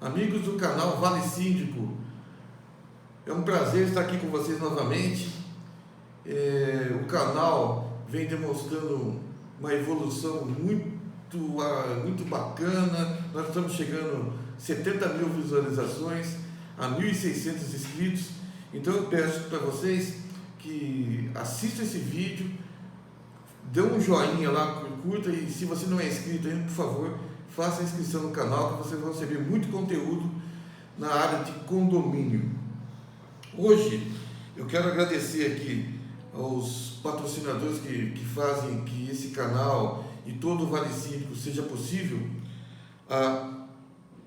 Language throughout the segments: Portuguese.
amigos do canal Vale Síndico. É um prazer estar aqui com vocês novamente. O canal vem demonstrando uma evolução muito bacana. Nós estamos chegando a 70 mil visualizações, a 1.600 inscritos. Então eu peço para vocês que assistam esse vídeo, dê um joinha lá, curta, e se você não é inscrito ainda, por favor, faça a inscrição no canal, que vocês vão receber muito conteúdo na área de condomínio. Hoje eu quero agradecer aqui aos patrocinadores que fazem que esse canal e todo o Vale Síndico seja possível,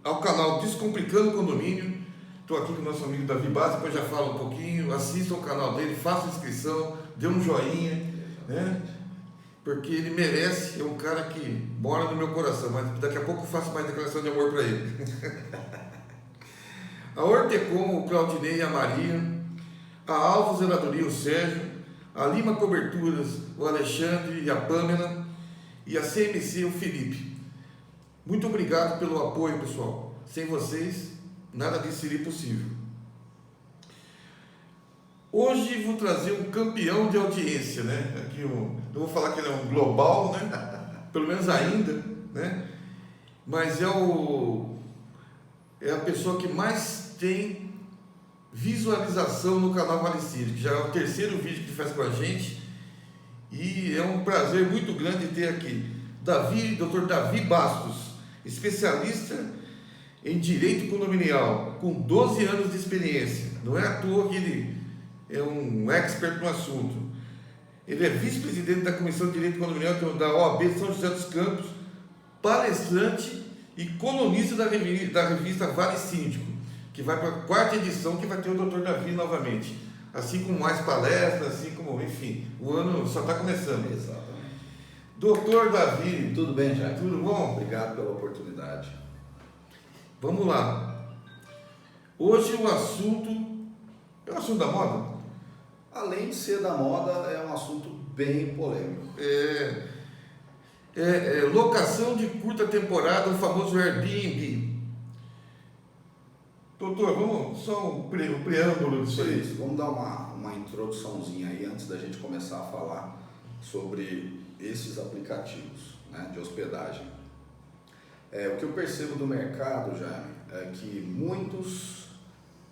ao canal Descomplicando Condomínio. Estou aqui com o nosso amigo Davi Base, depois já falo um pouquinho. Assistam o canal dele, façam inscrição, dê um joinha, né? Porque ele merece, é um cara que mora no meu coração, mas daqui a pouco eu faço mais declaração de amor para ele. A Hortecom, o Claudinei e a Maria, a Alvo Zeladoria, o Sérgio, a Lima Coberturas, o Alexandre e a Pâmela, e a CMC, o Felipe. Muito obrigado pelo apoio, pessoal. Sem vocês, nada disso seria possível. Hoje vou trazer um campeão de audiência, né? Aqui não vou falar que ele é um global, né? Pelo menos ainda, né? Mas é a pessoa que mais tem visualização no canal Vale Síndico. Já é o terceiro vídeo que ele faz com a gente e é um prazer muito grande ter aqui Dr. Davi Bastos, especialista em direito condominial, com 12 anos de experiência. Não é à toa que ele é um expert no assunto. Ele é vice-presidente da Comissão de Direito Condominial da OAB de São José dos Campos, palestrante e colunista da revista Vale Síndico, que vai para a 4ª edição, que vai ter o Dr. Davi novamente. Assim como mais palestras, assim como, enfim, o ano só está começando. Exatamente. Doutor Davi. Tudo bem, Jair? Tudo bom? Obrigado pela oportunidade. Vamos lá. Hoje o assunto é um assunto da moda? Além de ser da moda, é um assunto bem polêmico. Locação de curta temporada, o famoso Airbnb. Doutor, vamos só um preâmbulo disso aí. Isso, vamos dar uma introduçãozinha aí antes da gente começar a falar sobre esses aplicativos, né, de hospedagem. O que eu percebo do mercado, Jaime, é que muitos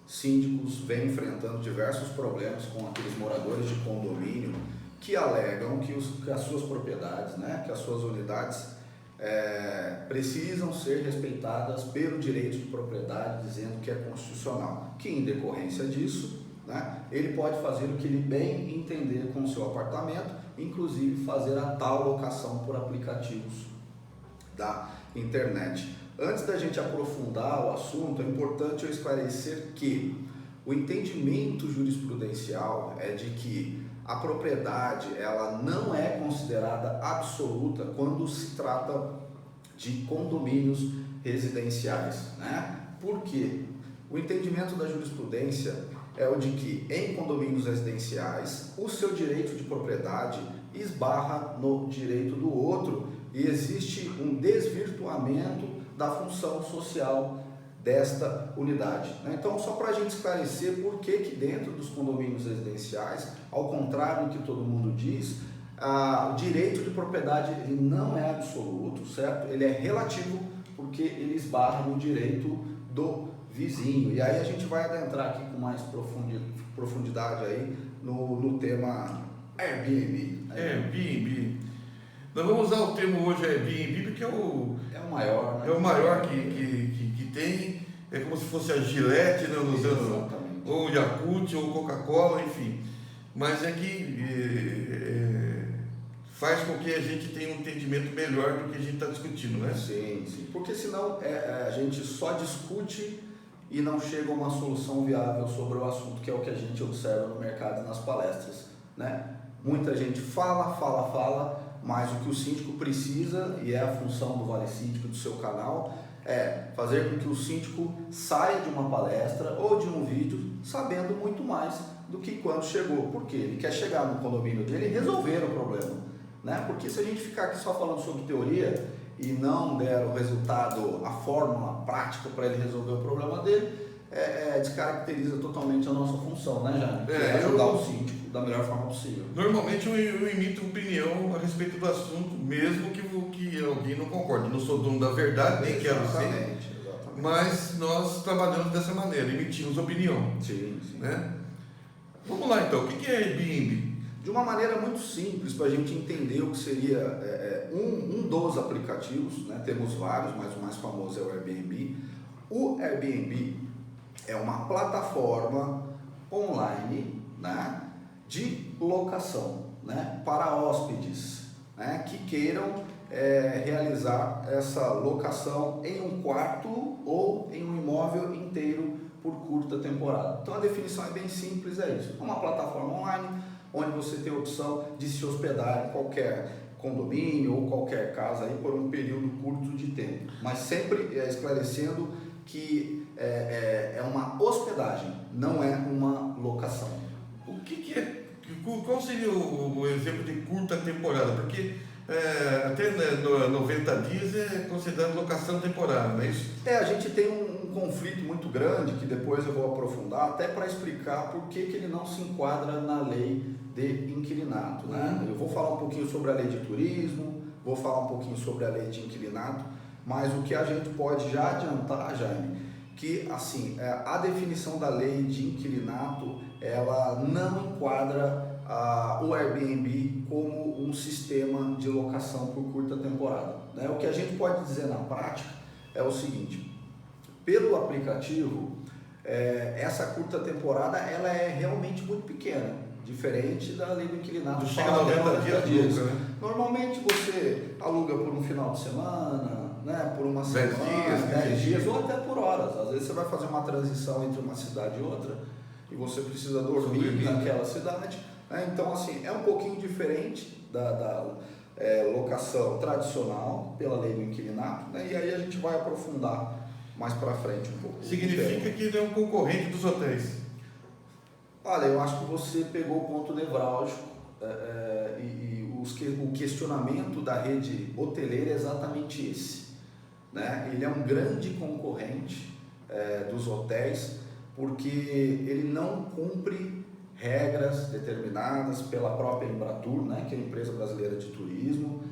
síndicos vêm enfrentando diversos problemas com aqueles moradores de condomínio que alegam que as suas propriedades, né, que as suas unidades precisam ser respeitadas pelo direito de propriedade, dizendo que é constitucional, que em decorrência disso, né, ele pode fazer o que ele bem entender com o seu apartamento, inclusive fazer a tal locação por aplicativos da internet. Antes da gente aprofundar o assunto, é importante eu esclarecer que o entendimento jurisprudencial é de que a propriedade ela não é considerada absoluta quando se trata de condomínios residenciais, né? Por quê? O entendimento da jurisprudência é o de que em condomínios residenciais o seu direito de propriedade esbarra no direito do outro e existe um desvirtuamento da função social desta unidade, né? Então, só para a gente esclarecer por que dentro dos condomínios residenciais, ao contrário do que todo mundo diz, o direito de propriedade ele não é absoluto, certo? Ele é relativo porque ele esbarra no direito do vizinho. E aí a gente vai adentrar aqui com mais profundidade aí no tema Airbnb. Airbnb. Nós vamos usar o termo hoje Airbnb porque é o maior, né? É o maior que tem, é como se fosse a Gillette, né, usando, ou Yakult, ou Coca-Cola, enfim. Mas é que faz com que a gente tenha um entendimento melhor do que a gente está discutindo, né? Sim, sim. Porque senão a gente só discute e não chega a uma solução viável sobre o assunto, que é o que a gente observa no mercado e nas palestras, né? Muita gente fala, mas o que o síndico precisa, e é a função do Vale Síndico, do seu canal, é fazer com que o síndico saia de uma palestra ou de um vídeo sabendo muito mais do que quando chegou, porque ele quer chegar no condomínio dele e resolver o problema, né? Porque se a gente ficar aqui só falando sobre teoria e não der o resultado, a fórmula prática para ele resolver o problema dele, descaracteriza totalmente a nossa função, né, Jaime? Que é ajudar o síndico da melhor forma possível. Normalmente eu emito opinião a respeito do assunto, mesmo que alguém não concorde. Não sou dono da verdade, nem quero ser. Exatamente. Mas nós trabalhamos dessa maneira, emitimos opinião. Sim. Né? Vamos lá então, o que é Airbnb? De uma maneira muito simples, para a gente entender o que seria um dos aplicativos, né? Temos vários, mas o mais famoso é o Airbnb. O Airbnb é uma plataforma online, né, de locação, né, para hóspedes, né, que queiram realizar essa locação em um quarto ou em um imóvel inteiro por curta temporada. Então a definição é bem simples, é isso. É uma plataforma online onde você tem a opção de se hospedar em qualquer condomínio ou qualquer casa aí por um período curto de tempo, mas sempre esclarecendo que é uma hospedagem, não é uma locação. O que é? Qual seria o exemplo de curta temporada? Porque até 90 dias é considerado locação temporária, não é isso? A gente tem um conflito muito grande que depois eu vou aprofundar até para explicar por que ele não se enquadra na lei de inquilinato, né? Eu vou falar um pouquinho sobre a lei de turismo, vou falar um pouquinho sobre a lei de inquilinato, mas o que a gente pode já adiantar, Jaime, que assim, a definição da lei de inquilinato, ela não enquadra o Airbnb como um sistema de locação por curta temporada, né? O que a gente pode dizer na prática é o seguinte: pelo aplicativo, essa curta temporada ela é realmente muito pequena, diferente da lei do inquilinato. Chega a 90 dias, né? Normalmente você aluga por um final de semana, né, por uma semana, 10 dias ou até por horas. Às vezes você vai fazer uma transição entre uma cidade e outra e você precisa dormir naquela cidade, né? Então assim, é um pouquinho diferente da locação tradicional pela lei do inquilinato, né? E aí a gente vai aprofundar mais para frente um pouco. Significa que ele é um concorrente dos hotéis? Olha, eu acho que você pegou o ponto nevrálgico o questionamento da rede hoteleira é exatamente esse, né? Ele é um grande concorrente dos hotéis porque ele não cumpre regras determinadas pela própria Embratur, né, que é a empresa brasileira de turismo.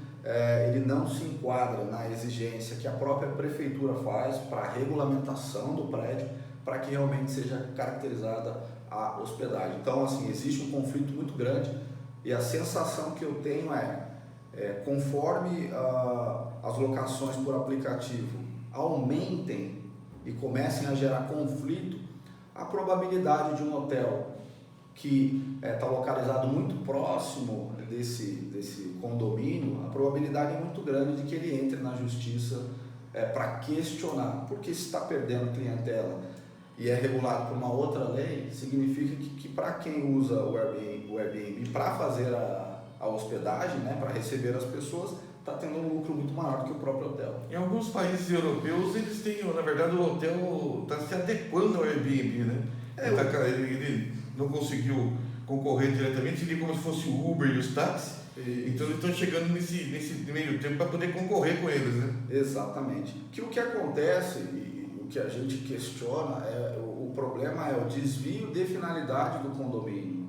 Ele não se enquadra na exigência que a própria prefeitura faz para a regulamentação do prédio, para que realmente seja caracterizada a hospedagem. Então, assim, existe um conflito muito grande e a sensação que eu tenho conforme as locações por aplicativo aumentem e comecem a gerar conflito, a probabilidade de um hotel que está localizado muito próximo desse condomínio, a probabilidade é muito grande de que ele entre na justiça para questionar, porque se está perdendo clientela e é regulado por uma outra lei, significa que para quem usa o Airbnb para fazer a hospedagem, né, para receber as pessoas, está tendo um lucro muito maior do que o próprio hotel. Em alguns países europeus, eles têm, na verdade, o hotel está se adequando ao Airbnb, né? Ele não conseguiu concorrer diretamente, seria como se fosse o Uber e os táxis. Então eles estão chegando nesse meio tempo para poder concorrer com eles, né? Exatamente. O que acontece e o que a gente questiona o problema é o desvio de finalidade do condomínio,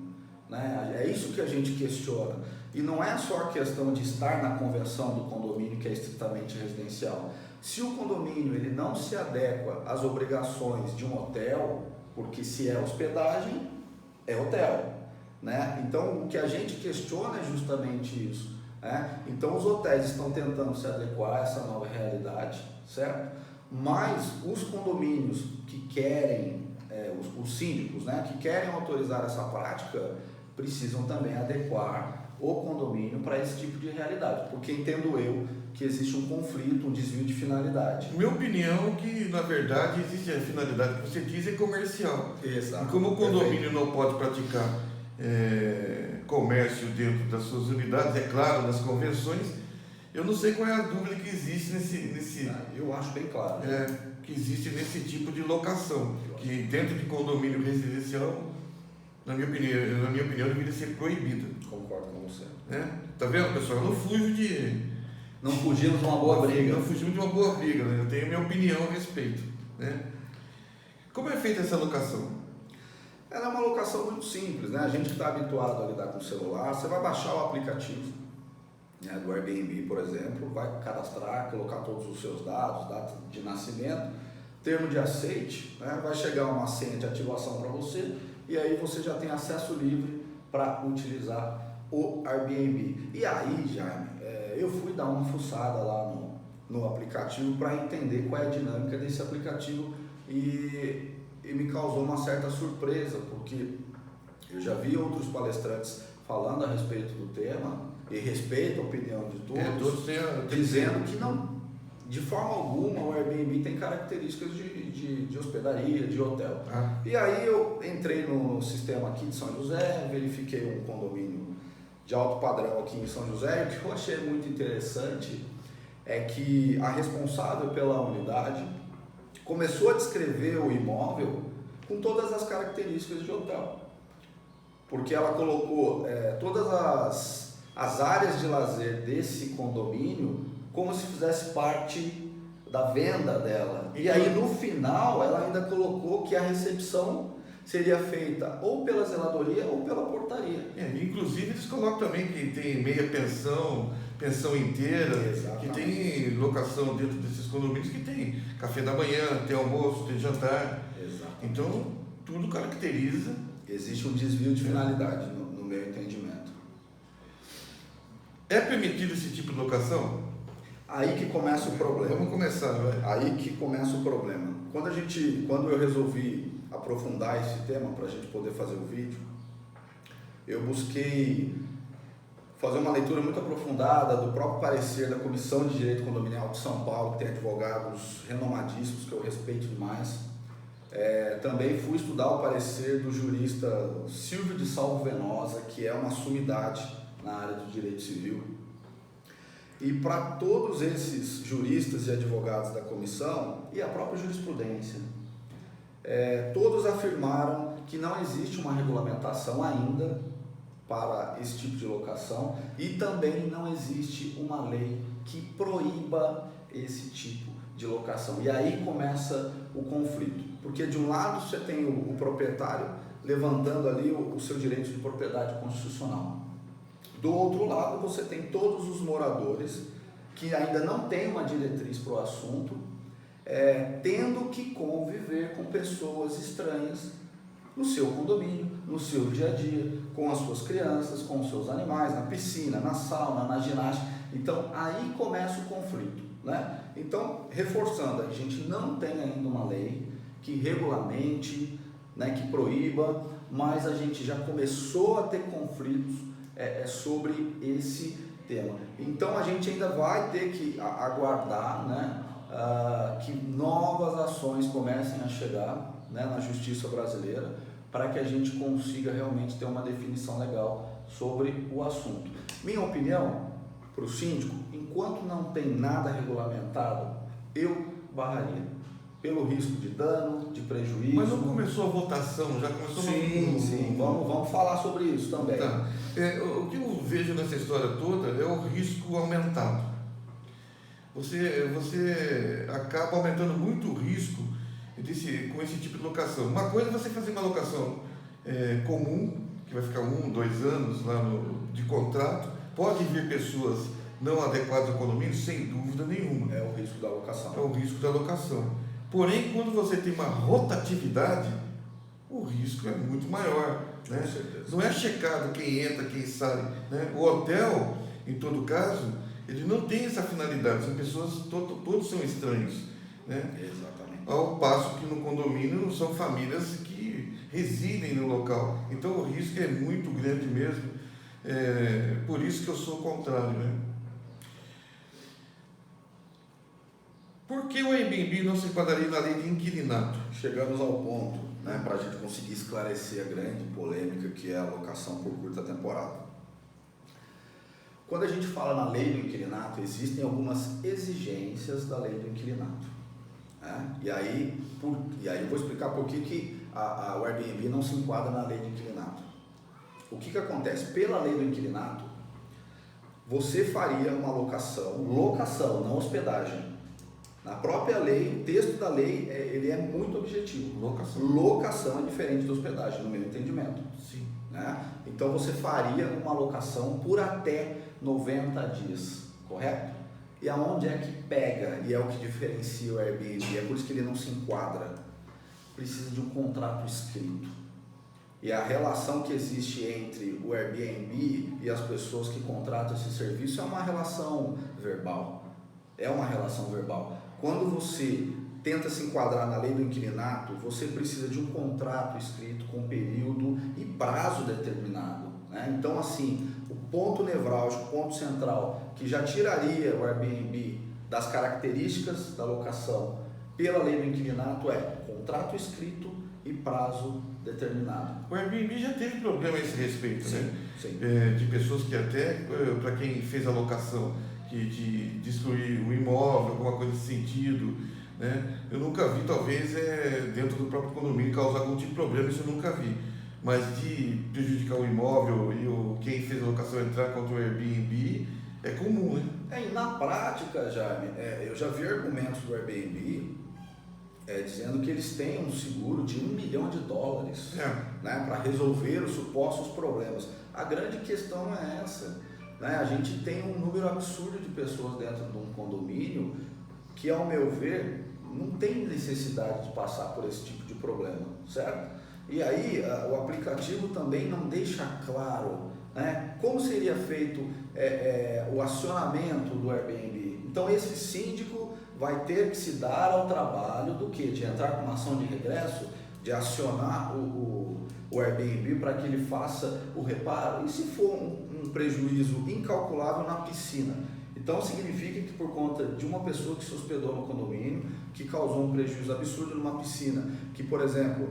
né? É isso que a gente questiona. E não é só a questão de estar na convenção do condomínio, que é estritamente residencial. Se o condomínio ele não se adequa às obrigações de um hotel, porque se é hospedagem, é hotel, né? Então o que a gente questiona é justamente isso, né? Então os hotéis estão tentando se adequar a essa nova realidade, certo? Mas os condomínios que querem, os síndicos, né, que querem autorizar essa prática, precisam também adequar o condomínio para esse tipo de realidade, porque entendo eu que existe um conflito, um desvio de finalidade. Minha opinião é que, na verdade, existe a finalidade que você diz é comercial. Exato. E como o condomínio não pode praticar comércio dentro das suas unidades, é claro, das convenções, eu não sei qual é a dúvida que existe nesse eu acho bem claro. Que existe nesse tipo de locação, que dentro de condomínio residencial, na minha opinião, deveria ser proibida. Concordo com você. Tá vendo, pessoal? Eu não fujo Não fugimos de uma boa briga. Não fugimos de uma boa briga, né? Eu tenho minha opinião a respeito, né? Como é feita essa locação? Ela é uma locação muito simples, né? A gente que está habituado a lidar com o celular, você vai baixar o aplicativo, né, do Airbnb, por exemplo, vai cadastrar, colocar todos os seus dados, data de nascimento, termo de aceite, né? Vai chegar uma senha de ativação para você e aí você já tem acesso livre para utilizar o Airbnb. E aí, Jaime, eu fui dar uma fuçada lá no aplicativo para entender qual é a dinâmica desse aplicativo e me causou uma certa surpresa, porque eu já vi outros palestrantes falando a respeito do tema e respeito a opinião de todos, dizendo que não, de forma alguma o Airbnb tem características de hospedaria, de hotel. E aí eu entrei no sistema aqui de São José, verifiquei um condomínio de alto padrão aqui em São José, e o que eu achei muito interessante é que a responsável pela unidade começou a descrever o imóvel com todas as características de hotel, porque ela colocou todas as áreas de lazer desse condomínio como se fizesse parte da venda dela. E aí no final ela ainda colocou que a recepção seria feita ou pela zeladoria ou pela portaria. Inclusive eles colocam também que tem meia pensão, pensão inteira, que tem locação dentro desses condomínios que tem café da manhã, tem almoço, tem jantar. Exatamente. Então tudo caracteriza. Existe um desvio de finalidade no meu entendimento. É permitido esse tipo de locação? Aí que começa o problema. Vamos começar, vai. Aí que começa o problema. Quando eu resolvi aprofundar esse tema para a gente poder fazer o vídeo, eu busquei fazer uma leitura muito aprofundada do próprio parecer da Comissão de Direito Condominial de São Paulo, que tem advogados renomadíssimos que eu respeito demais. Também fui estudar o parecer do jurista Silvio de Salvo Venosa, que é uma sumidade na área do direito civil. E para todos esses juristas e advogados da comissão, e a própria jurisprudência, todos afirmaram que não existe uma regulamentação ainda para esse tipo de locação e também não existe uma lei que proíba esse tipo de locação. E aí começa o conflito, porque de um lado você tem o proprietário levantando ali o seu direito de propriedade constitucional. Do outro lado você tem todos os moradores que ainda não têm uma diretriz para o assunto, tendo que conviver com pessoas estranhas no seu condomínio, no seu dia a dia, com as suas crianças, com os seus animais, na piscina, na sauna, na ginástica. Então aí começa o conflito, né? Então, reforçando, a gente não tem ainda uma lei que regulamente, né, que proíba, mas a gente já começou a ter conflitos sobre esse tema. Então a gente ainda vai ter que aguardar, né, que novas ações comecem a chegar, né, na justiça brasileira, para que a gente consiga realmente ter uma definição legal sobre o assunto. Minha opinião para o síndico, enquanto não tem nada regulamentado, eu barraria, pelo risco de dano, de prejuízo. Mas não começou a votação, já começou? Sim, vamos falar sobre isso também. Tá. O que eu vejo nessa história toda é o risco aumentado. Você acaba aumentando muito o risco com esse tipo de locação. Uma coisa é você fazer uma locação comum, que vai ficar 1, 2 anos lá de contrato. Pode vir pessoas não adequadas ao condomínio, sem dúvida nenhuma. É o risco da locação. É o risco da locação. Porém, quando você tem uma rotatividade, o risco é muito maior. Né? Com certeza. Não é checado quem entra, quem sai. Né? O hotel, em todo caso, ele não tem essa finalidade. São pessoas, todos são estranhos. Né? Exatamente. Ao passo que no condomínio são famílias que residem no local. Então o risco é muito grande mesmo. Por isso que eu sou contrário. Né? Por que o Airbnb não se enquadraria na lei de inquilinato? Chegamos ao ponto, né, para a gente conseguir esclarecer a grande polêmica que é a locação por curta temporada. Quando a gente fala na lei do inquilinato, existem algumas exigências da lei do inquilinato. Né? E aí eu vou explicar por que o Airbnb não se enquadra na lei do inquilinato. O que acontece? Pela lei do inquilinato, você faria uma locação, não hospedagem. Na própria lei, o texto da lei, ele é muito objetivo. Locação é diferente de hospedagem, no meu entendimento. Sim. Né? Então você faria uma locação por até 90 dias, correto? E aonde é que pega, e é o que diferencia o Airbnb, é por isso que ele não se enquadra. Precisa de um contrato escrito. E a relação que existe entre o Airbnb e as pessoas que contratam esse serviço é uma relação verbal. É uma relação verbal. Quando você tenta se enquadrar na lei do inquilinato, você precisa de um contrato escrito com período e prazo determinado. Né? Então, assim, o ponto nevrálgico, o ponto central, que já tiraria o Airbnb das características da locação pela lei do inquilinato é contrato escrito e prazo determinado. O Airbnb já teve problema a esse respeito, Sim, né? sim. De pessoas que até, para quem fez a locação, de destruir o imóvel, alguma coisa nesse sentido, né? Eu nunca vi, talvez, dentro do próprio condomínio causar algum tipo de problema, isso eu nunca vi. Mas de prejudicar o imóvel e quem fez a locação entrar contra o Airbnb, é comum, né? E na prática, Jaime, eu já vi argumentos do Airbnb dizendo que eles têm um seguro de $1 milhão, né, para resolver os supostos problemas. A grande questão é essa. Né? A gente tem um número absurdo de pessoas dentro de um condomínio que, ao meu ver, não tem necessidade de passar por esse tipo de problema, certo? E aí o aplicativo também não deixa claro, né, como seria feito o acionamento do Airbnb. Então esse síndico vai ter que se dar ao trabalho do quê? De entrar com uma ação de regresso, de acionar o Airbnb para que ele faça o reparo. E se for um prejuízo incalculável na piscina? Então significa que por conta de uma pessoa que se hospedou no condomínio, que causou um prejuízo absurdo numa piscina, que por exemplo,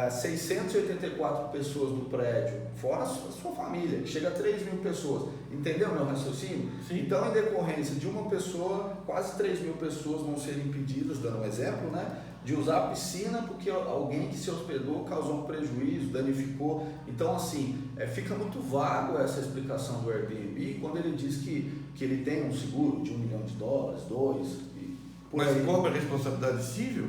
684 pessoas do prédio, fora a sua família, que chega a 3 mil pessoas, entendeu meu raciocínio? Sim. Então, em decorrência de uma pessoa, quase 3 mil pessoas vão ser impedidas, dando um exemplo, né, de usar a piscina porque alguém que se hospedou causou um prejuízo, danificou. Então, assim, fica muito vago essa explicação do Airbnb quando ele diz que ele tem um seguro de $1 milhão, 2, e por Mas aí. cobra responsabilidade civil?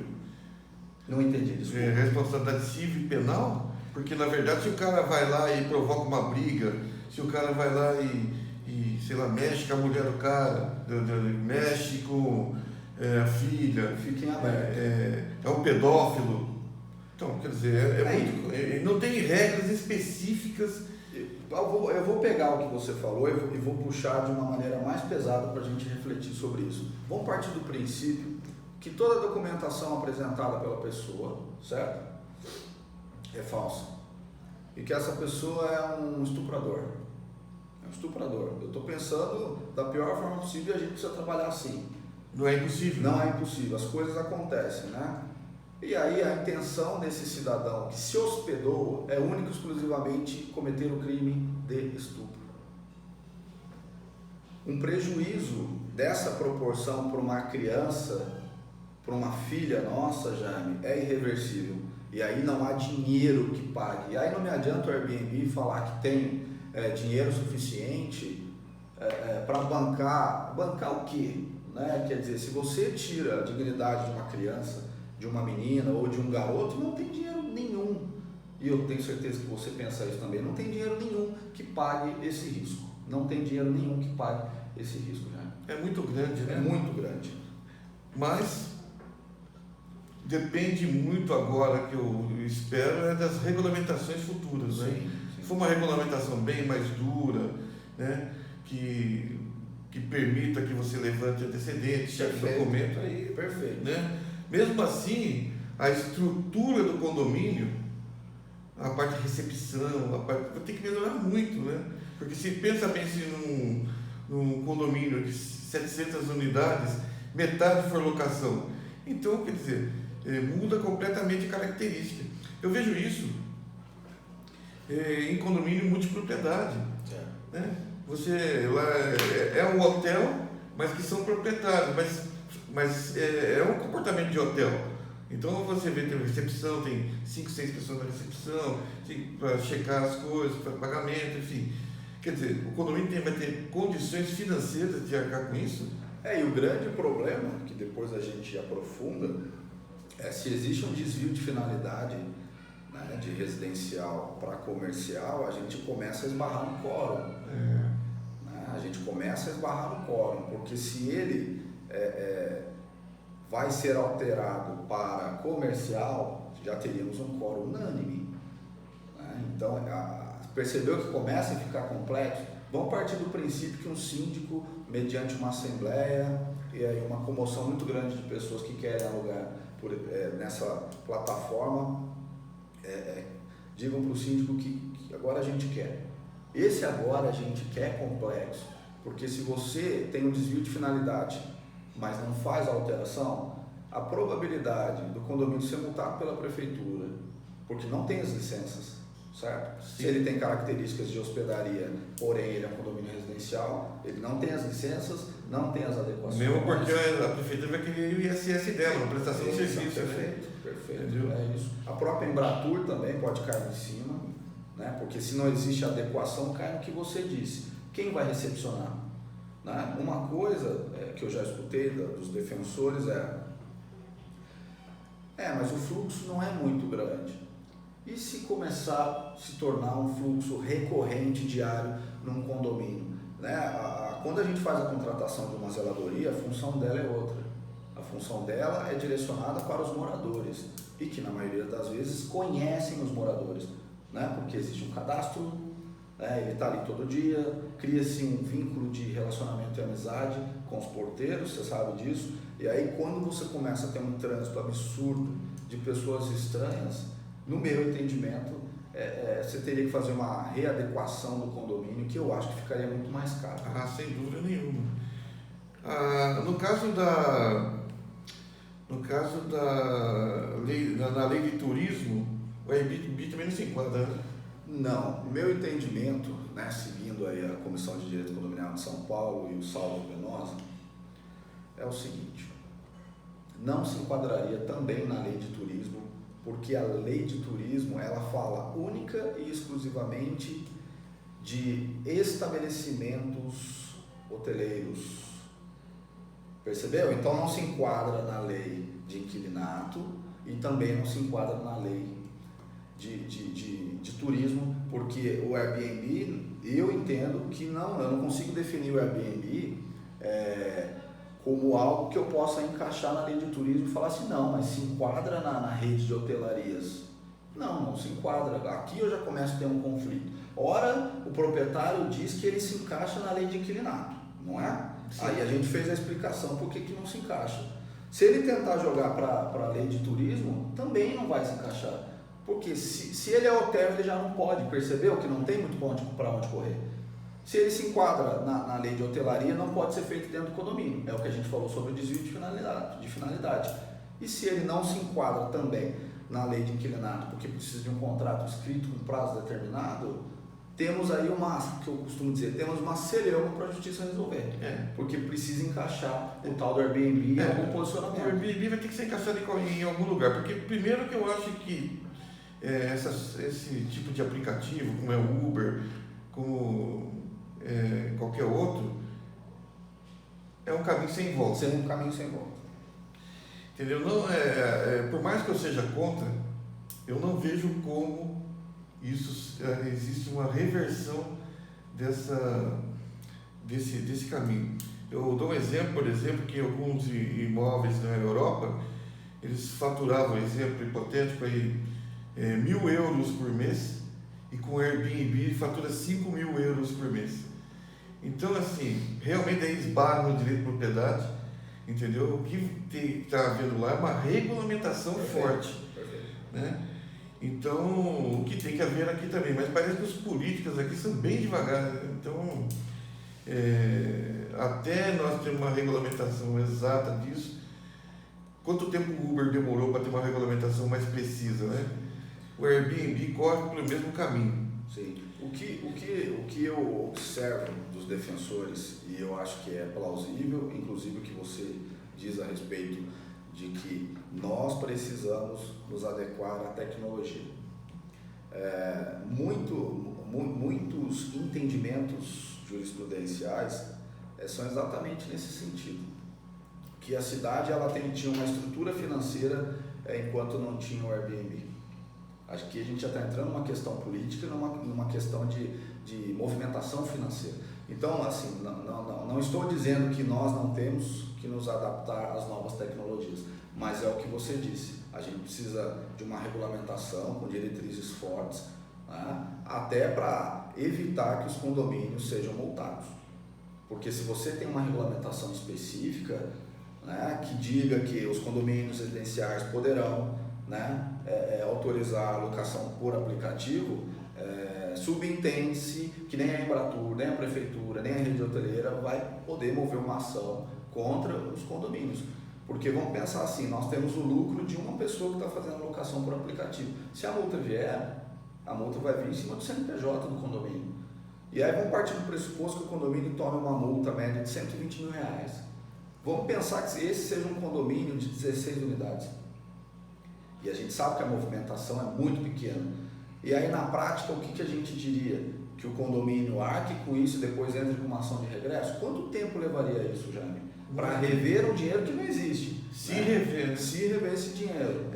Não entendi, desculpa. Responsabilidade civil e penal? Porque, na verdade, se o cara vai lá e provoca uma briga, se o cara vai lá e sei lá, mexe com a mulher do cara, mexe com a filha, Fiquem abertos. É um pedófilo. Então, quer dizer, não tem regras específicas. Eu vou pegar o que você falou e vou puxar de uma maneira mais pesada para a gente refletir sobre isso. Vamos partir do princípio que toda documentação apresentada pela pessoa, certo? É falsa. E que essa pessoa é um estuprador. É um estuprador. Eu estou pensando da pior forma possível e a gente precisa trabalhar assim. Não é impossível. Não é impossível, as coisas acontecem, né? E aí a intenção desse cidadão que se hospedou é única e exclusivamente cometer o crime de estupro. Um prejuízo dessa proporção para uma criança, para uma filha nossa, Jaime, é irreversível. E aí não há dinheiro que pague. E aí não me adianta o Airbnb falar que tem dinheiro suficiente para bancar o quê? Né? Quer dizer, se você tira a dignidade de uma criança, de uma menina ou de um garoto, não tem dinheiro nenhum. E eu tenho certeza que você pensa isso também. Não tem dinheiro nenhum que pague esse risco. Não tem dinheiro nenhum que pague esse risco, Jaime. É muito grande, né? É muito grande. Mas depende muito agora, que eu espero, das regulamentações futuras, né? Sim. Se for uma regulamentação bem mais dura, né? Que permita que você levante antecedentes, cheque documento aí, Perfeito. né? Mesmo assim, a estrutura do condomínio, a parte de recepção, vai ter que melhorar muito, né? Porque se pensa bem assim num condomínio de 700 unidades, metade for locação. Então, quer dizer, muda completamente a característica. Eu vejo isso em condomínio multipropriedade. Né? Você lá é um hotel, mas que são proprietários, mas é um comportamento de hotel. Então você vê, tem recepção, tem 5, 6 pessoas na recepção, para checar as coisas, para pagamento, enfim. Quer dizer, o condomínio vai ter condições financeiras de arcar com isso? E o grande problema, que depois a gente aprofunda, é se existe um desvio de finalidade, né, de residencial para comercial, a gente começa a esbarrar no quórum. Né? A gente começa a esbarrar no quórum, porque se ele vai ser alterado para comercial, já teríamos um quórum unânime. Né? Então, percebeu que começa a ficar complexo? Vamos partir do princípio que um síndico, mediante uma assembleia e aí uma comoção muito grande de pessoas que querem alugar nessa plataforma, digam para o síndico que agora a gente quer. Esse agora a gente quer complexo, porque se você tem um desvio de finalidade, mas não faz a alteração, a probabilidade do condomínio ser multado pela prefeitura, porque não tem as licenças, certo? Sim. Se ele tem características de hospedaria, porém ele é um condomínio residencial, ele não tem as licenças, não tem as adequações. Mesmo porque a prefeitura vai querer o ISS dela, uma prestação de serviço. Perfeito, perfeito. Entendeu? É isso. A própria Embratur também pode cair em cima, né? Porque se não existe adequação, cai no que você disse. Quem vai recepcionar? Né? Uma coisa que eu já escutei dos defensores mas o fluxo não é muito grande. E se começar a se tornar um fluxo recorrente diário num condomínio? Né? Quando a gente faz a contratação de uma zeladoria, a função dela é outra. A função dela é direcionada para os moradores e que na maioria das vezes conhecem os moradores, né? Porque existe um cadastro, ele está ali todo dia, cria-se um vínculo de relacionamento e amizade com os porteiros, você sabe disso, e aí quando você começa a ter um trânsito absurdo de pessoas estranhas, no meu entendimento, você teria que fazer uma readequação do condomínio, que eu acho que ficaria muito mais caro. Sem dúvida nenhuma. Na lei de turismo, o Airbnb também não se enquadra, né? Não, o meu entendimento, né, seguindo aí a Comissão de Direito Condominial de São Paulo e o Salvo Penosa, é o seguinte: não se enquadraria também na lei de turismo, porque a lei de turismo ela fala única e exclusivamente de estabelecimentos hoteleiros. Percebeu? Então não se enquadra na lei de inquilinato e também não se enquadra na lei de turismo, porque o Airbnb, eu entendo que eu não consigo definir o Airbnb como algo que eu possa encaixar na lei de turismo e falar assim, não, mas se enquadra na rede de hotelarias. Não se enquadra. Aqui eu já começo a ter um conflito. Ora, o proprietário diz que ele se encaixa na lei de inquilinato, não é? Sim. Aí a gente fez a explicação por que não se encaixa. Se ele tentar jogar para a lei de turismo, também não vai se encaixar. Porque se ele é hotel, ele já não pode, percebeu que não tem muito para onde correr. Se ele se enquadra na lei de hotelaria, não pode ser feito dentro do condomínio. É o que a gente falou sobre o desvio de finalidade. E se ele não se enquadra também na lei de inquilinato, porque precisa de um contrato escrito com prazo determinado, temos aí que eu costumo dizer, temos uma celeuma para a justiça resolver. Porque precisa encaixar o tal do Airbnb em algum posicionamento. O Airbnb vai ter que ser encaixado em algum lugar, porque primeiro que eu acho que esse tipo de aplicativo, como é o Uber, como qualquer outro, é um caminho sem volta. Entendeu? Não, por mais que eu seja contra, eu não vejo como existe uma reversão desse caminho. Eu dou um exemplo, por exemplo, que alguns imóveis na Europa, eles faturavam, exemplo hipotético aí, 1.000 euros por mês, e com o Airbnb fatura 5.000 euros por mês. Então, assim, realmente aí esbarra no direito de propriedade, entendeu? O que está havendo lá é uma regulamentação forte, né? Então, o que tem que haver aqui também, mas parece que os políticos aqui são bem devagar, né? Então, até nós termos uma regulamentação exata disso, quanto tempo o Uber demorou para ter uma regulamentação mais precisa, né? O Airbnb corre pelo mesmo caminho. Sim. O que eu observo dos defensores, e eu acho que é plausível, inclusive o que você diz a respeito de que nós precisamos nos adequar à tecnologia. muitos entendimentos jurisprudenciais são exatamente nesse sentido, que a cidade ela tinha uma estrutura financeira enquanto não tinha o Airbnb. Acho que a gente já está entrando numa questão política e numa questão de movimentação financeira. Então, assim, não estou dizendo que nós não temos que nos adaptar às novas tecnologias, mas é o que você disse, a gente precisa de uma regulamentação com diretrizes fortes, né, até para evitar que os condomínios sejam multados. Porque se você tem uma regulamentação específica, né, que diga que os condomínios residenciais poderão, né, autorizar a locação por aplicativo, subentende-se que nem a Embratur, nem a Prefeitura, nem a rede hoteleira vai poder mover uma ação contra os condomínios. Porque vamos pensar assim, nós temos o lucro de uma pessoa que está fazendo a locação por aplicativo. Se a multa vier, a multa vai vir em cima do CNPJ do condomínio. E aí vamos partir do pressuposto que o condomínio tome uma multa média de R$120 mil. Vamos pensar que esse seja um condomínio de 16 unidades. E a gente sabe que a movimentação é muito pequena. E aí na prática o que a gente diria? Que o condomínio arque com isso e depois entre com uma ação de regresso? Quanto tempo levaria isso, Jaime? Para rever um dinheiro que não existe. Se rever, né? Se rever esse dinheiro.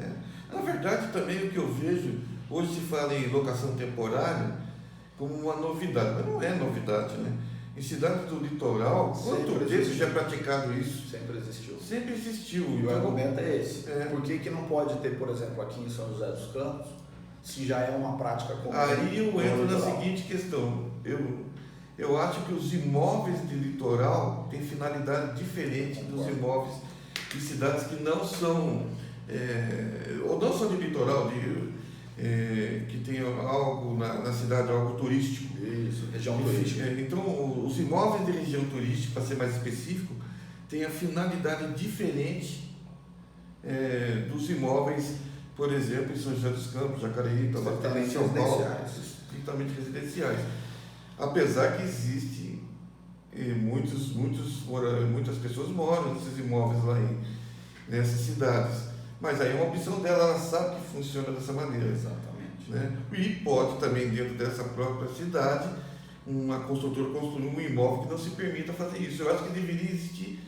Na verdade, também o que eu vejo, hoje se fala em locação temporária como uma novidade, mas não é novidade, né? Em cidades do litoral, quanto vezes já é praticado isso? Sempre existiu. Sempre existiu. E então, o argumento é esse. Por que não pode ter, por exemplo, aqui em São José dos Campos, se já é uma prática comum? Aí eu entro na seguinte questão. Eu acho que os imóveis de litoral têm finalidade diferente dos imóveis de cidades que não são, ou não são de litoral, que tem algo na cidade, algo turístico. Isso, região turística. Então, os imóveis de região turística, para ser mais específico, têm a finalidade diferente dos imóveis, por exemplo, em São José dos Campos, Jacareí, estritamente São Paulo, residenciais. estritamente residenciais. Apesar que existe muitas pessoas moram nesses imóveis lá nessas cidades. Mas aí é uma opção dela, ela sabe que funciona dessa maneira. Exatamente. Né? E pode também, dentro dessa própria cidade, uma construtora construir um imóvel que não se permita fazer isso. Eu acho que deveria existir,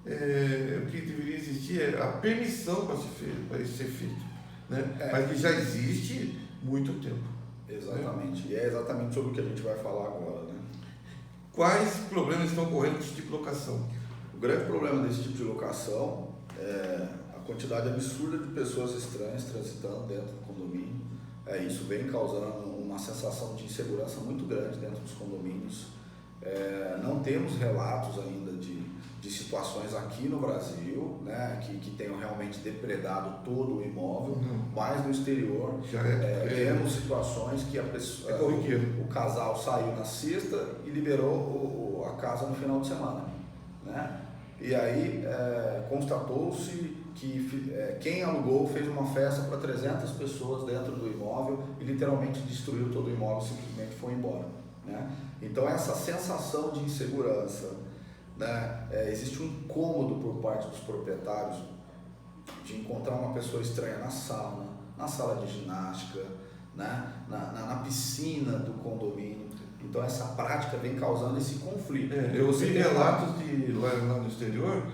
o que deveria existir é a permissão para isso ser feito. Né? Mas que já existe muito tempo. Exatamente. Né? E é exatamente sobre o que a gente vai falar agora. Né? Quais problemas estão ocorrendo com esse tipo de locação? O grande problema desse tipo de locação é a quantidade absurda de pessoas estranhas transitando dentro do condomínio. Isso vem causando uma sensação de insegurança muito grande dentro dos condomínios. Não temos relatos ainda de situações aqui no Brasil, né, que tenham realmente depredado todo o imóvel, mas no exterior temos situações que o casal saiu na sexta e liberou a casa no final de semana. Né? E aí constatou-se que quem alugou fez uma festa para 300 pessoas dentro do imóvel e literalmente destruiu todo o imóvel, simplesmente foi embora. Né? Então essa sensação de insegurança, né? Existe um incômodo por parte dos proprietários de encontrar uma pessoa estranha na sauna, na sala de ginástica, né? na piscina do condomínio. Então essa prática vem causando esse conflito. Eu vi relatos de lá no exterior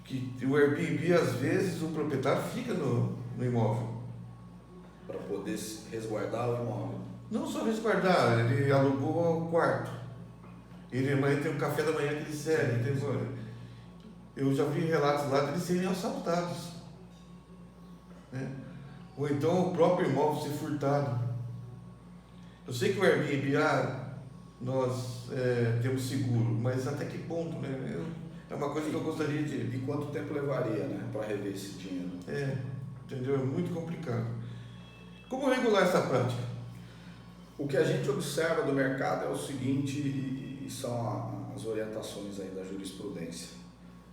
que o Airbnb, às vezes, o proprietário fica no imóvel. Para poder resguardar o imóvel. Não só resguardar, ele alugou o quarto. Ele tem um café da manhã que ele serve. Eu já vi relatos lá de eles serem assaltados. Né? Ou então o próprio imóvel ser furtado. Eu sei que o Airbnb, nós temos seguro, mas até que ponto, né? É uma coisa que eu gostaria de... E quanto tempo levaria, né, para rever esse dinheiro? Entendeu? É muito complicado. Como regular essa prática? O que a gente observa do mercado é o seguinte, e são as orientações aí da jurisprudência.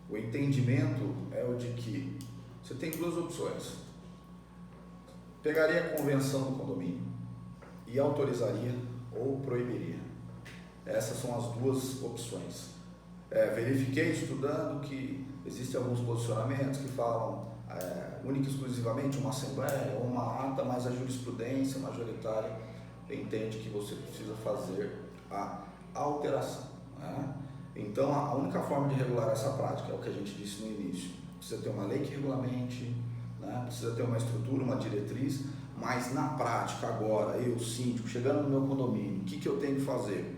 O entendimento é o de que você tem duas opções. Pegaria a convenção do condomínio e autorizaria ou proibiria. Essas são as duas opções. Verifiquei estudando que existem alguns posicionamentos que falam única e exclusivamente uma assembleia ou uma ata, mas a jurisprudência majoritária entende que você precisa fazer a alteração, né? Então, a única forma de regular essa prática é o que a gente disse no início. Precisa ter uma lei que regulamente, né? Precisa ter uma estrutura, uma diretriz, mas na prática agora, eu, síndico, chegando no meu condomínio, o que eu tenho que fazer?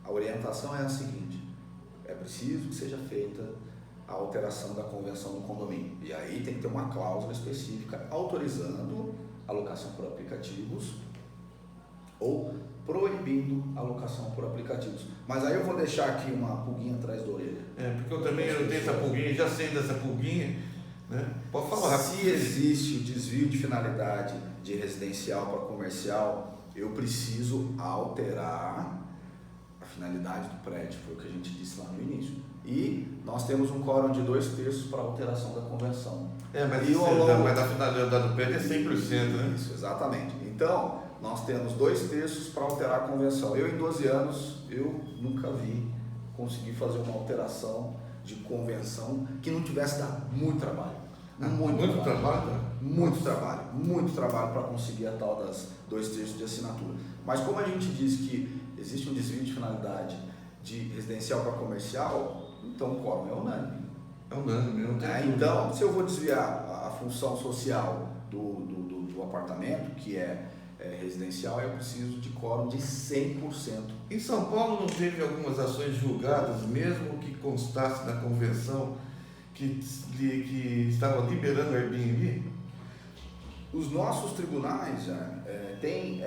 A orientação é a seguinte: é preciso que seja feita a alteração da convenção do condomínio. E aí tem que ter uma cláusula específica autorizando a locação por aplicativos ou proibindo a locação por aplicativos. Mas aí eu vou deixar aqui uma pulguinha atrás da orelha. Porque eu também tenho essa pulguinha, já sei dessa pulguinha, né? Pode falar. Se existe o desvio de finalidade de residencial para comercial, eu preciso alterar a finalidade do prédio, foi o que a gente disse lá no início. E nós temos um quórum de 2/3 para alteração da convenção. Mas da finalidade do prédio é 100%, né? Isso, exatamente. Então, nós temos 2/3 para alterar a convenção. Eu, em 12 anos, eu nunca vi conseguir fazer uma alteração de convenção que não tivesse dado muito trabalho. Muito trabalho? Muito trabalho para conseguir a tal das 2/3 de assinatura. Mas como a gente diz que existe um desvio de finalidade de residencial para comercial, então o quórum é unânime. É unânime, não tem dúvida. Então, se eu vou desviar a função social do apartamento, que é residencial, eu preciso de quórum de 100%. Em São Paulo não teve algumas ações julgadas, mesmo que constasse na convenção que estava liberando o Airbnb? Os nossos tribunais têm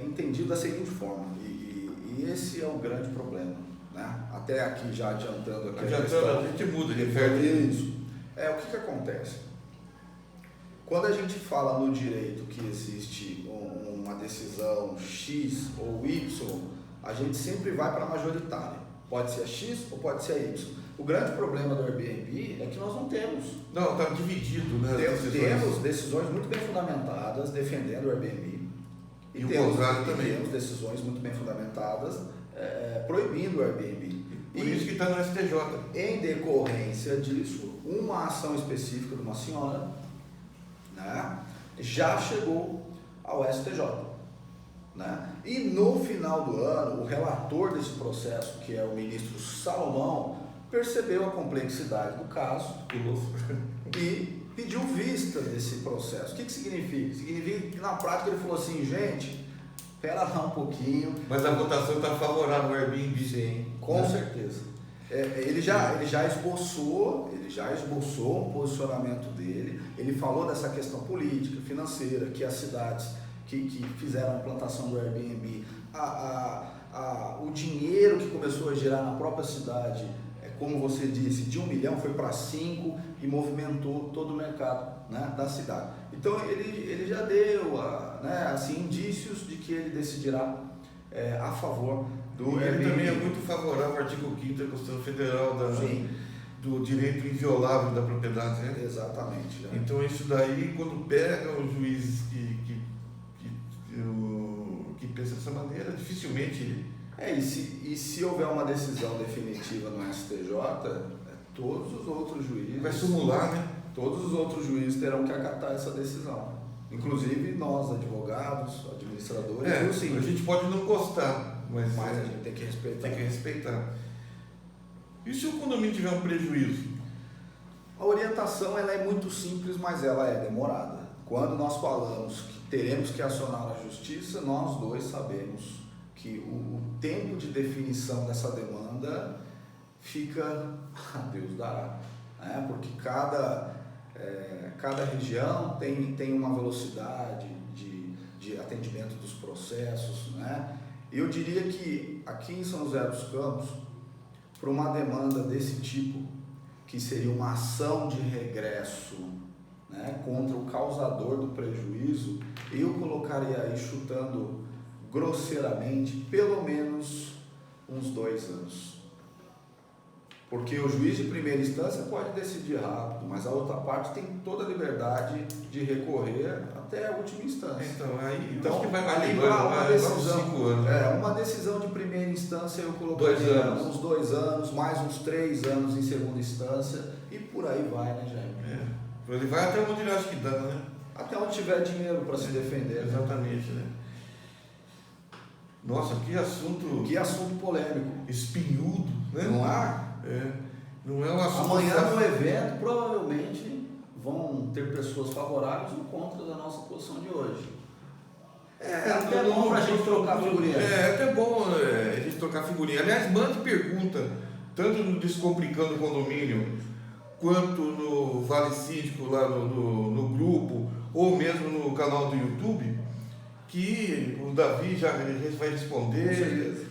entendido da seguinte forma, e esse é o grande problema, né? Até aqui já adiantando aqui a gente muda de oferta. Isso. O que acontece? Quando a gente fala no direito que existe uma decisão X ou Y, a gente sempre vai para a majoritária. Pode ser a X ou pode ser a Y. O grande problema do Airbnb é que nós não temos. Não, está dividido, né? Temos decisões muito bem fundamentadas defendendo o Airbnb. E o contrário também. Temos decisões muito bem fundamentadas proibindo o Airbnb. Por isso que está no STJ. Em decorrência disso, uma ação específica de uma senhora, né, já chegou ao STJ. Né? E no final do ano, o relator desse processo, que é o ministro Salomão, percebeu a complexidade do caso e pediu vista desse processo. O que significa? Significa que na prática ele falou assim: gente, espera lá um pouquinho. Mas a votação está favorável ao Airbnb. Sim, com certeza. Ele já esboçou um posicionamento dele. Ele falou dessa questão política, financeira, que as cidades que fizeram a implantação do Airbnb, o dinheiro que começou a girar na própria cidade, como você disse, de 1 milhão foi para 5 e movimentou todo o mercado, né, da cidade. Então ele já deu indícios de que ele decidirá a favor do Airbnb. Ele também é muito favorável ao artigo 5º da Constituição Federal do direito inviolável da propriedade. Né? Exatamente. Né? Então isso daí, quando pega os juízes que pensa dessa maneira, dificilmente... E se houver uma decisão definitiva no STJ, todos os outros juízes... Vai sumular, né? Todos os outros juízes terão que acatar essa decisão. Inclusive nós, advogados, administradores... A gente pode não gostar, mas a gente tem que respeitar. Tem que respeitar. E se o condomínio tiver um prejuízo? A orientação ela é muito simples, mas ela é demorada. Quando nós falamos que teremos que acionar a justiça, nós dois sabemos que o tempo de definição dessa demanda fica a Deus dará, né? Porque cada região tem uma velocidade de atendimento dos processos, né? Eu diria que aqui em São José dos Campos, para uma demanda desse tipo, que seria uma ação de regresso, né, contra o causador do prejuízo, eu colocaria aí, chutando grosseiramente, pelo menos uns 2 anos. Porque o juiz de primeira instância pode decidir rápido, mas a outra parte tem toda a liberdade de recorrer até a última instância. Então acho que vai ali uma decisão, 5 anos. Uma decisão de primeira instância eu colocaria uns 2 anos, mais uns 3 anos em segunda instância, e por aí vai, né, Jaime? Ele vai até onde ele acha que dá, né? Até onde tiver dinheiro para se defender. Exatamente, né? Nossa, que assunto. Que assunto polêmico. Espinhudo, né? Não há? É. Não é um assunto. Amanhã no evento, provavelmente vão ter pessoas favoráveis ou contra da nossa posição de hoje. É até bom para a gente trocar figurinha. É até bom a gente trocar figurinha. Aliás, mande pergunta, tanto no Descomplicando Condomínio, quanto no Vale Síndico, lá no grupo, ou mesmo no canal do YouTube, que o Davi já vai responder. Com certeza.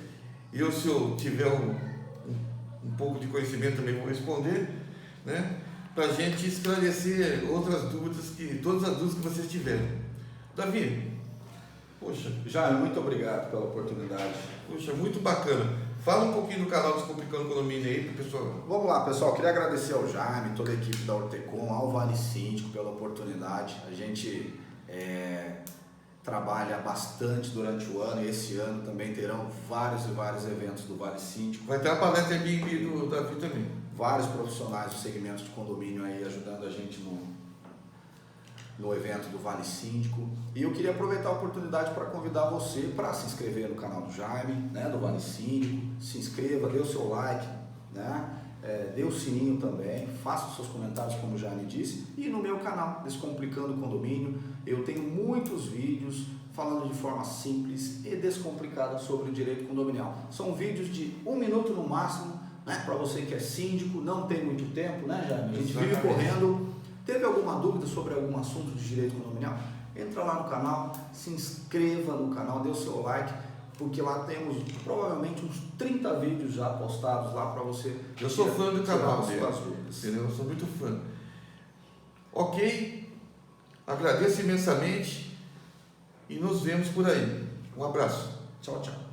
Eu, se eu tiver um pouco de conhecimento, também vou responder, né? Para a gente esclarecer todas as dúvidas que vocês tiverem. Davi, poxa. Jaime, muito obrigado pela oportunidade. Poxa, muito bacana. Fala um pouquinho do canal Descomplicando Condomínio aí, pro pessoal. Vamos lá, pessoal. Queria agradecer ao Jaime, toda a equipe da Ortecom, ao Vale Síndico pela oportunidade. A gente trabalha bastante durante o ano e esse ano também terão vários e vários eventos do Vale Síndico. Vai ter uma palestra Airbnb do Davi também. Vários profissionais do segmento de condomínio aí ajudando a gente no evento do Vale Síndico. E eu queria aproveitar a oportunidade para convidar você para se inscrever no canal do Jaime, né, do Vale Síndico. Se inscreva, dê o seu like, né? Dê o sininho também, faça os seus comentários, como o Jaime disse. E no meu canal, Descomplicando o Condomínio, eu tenho muitos vídeos falando de forma simples e descomplicada sobre o direito condominial. São vídeos de 1 minuto no máximo, né, para você que é síndico, não tem muito tempo, né, Jaime? A gente vive correndo. Teve alguma dúvida sobre algum assunto de direito condominial? Entra lá no canal, se inscreva no canal, dê o seu like, porque lá temos provavelmente uns 30 vídeos já postados lá para você. Eu sou fã do canal dele, dúvidas. entendeu? Eu sou muito fã. Ok, agradeço imensamente e nos vemos por aí. Um abraço. Tchau, tchau.